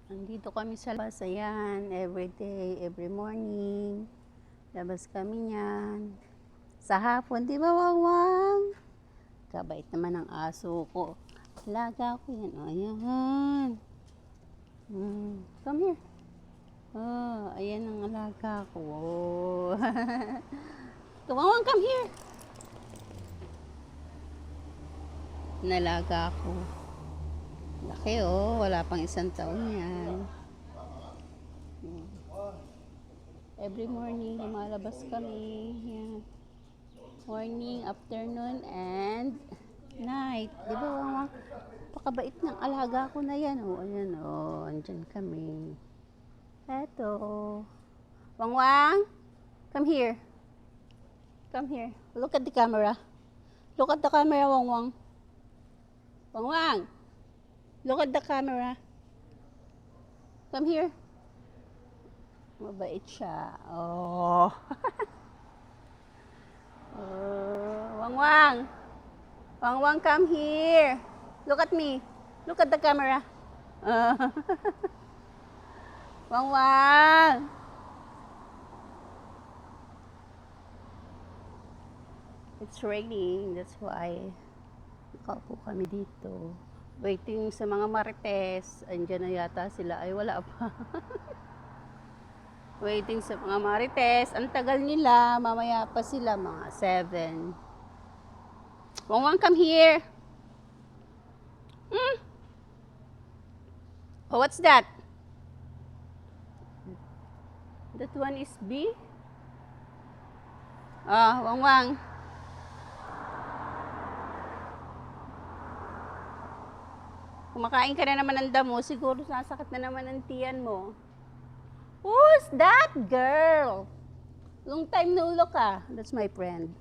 Andito kami sa labas, ayan, every day, every morning. Labas kami niyan. Sa hapon, di ba, Wawang? Kabait naman ang aso ko. Alaga ko yan, o, ayan. Come here. Oh, ayan ang alaga ko. Wawang, come here. Nalaga ko. Laki wala pang 1 taon yan. Every morning, lumalabas kami. Yan. Morning, afternoon, and night. Di ba, Wawang? Pakabait ng alaga ko na yan. Ayan, andyan kami. Eto. Wawang, come here. Come here. Look at the camera. Look at the camera, Wawang. Wawang, look at the camera. Come here. Mabait siya. Oh. Wawang. Wawang, come here. Look at me. Look at the camera. Wawang. It's raining. That's why nakaupo kami dito. Waiting sa mga marites. Andiyan na yata sila. Ay, wala pa. Waiting sa mga marites. Ang tagal nila. Mamaya pa sila. Mga 7. Wawang, come here. Oh, what's that? That one is B? Wawang. Kumakain ka na naman ng damo, siguro nasakit na naman ang tiyan mo. Who's that girl? Long time no look ah. That's my friend.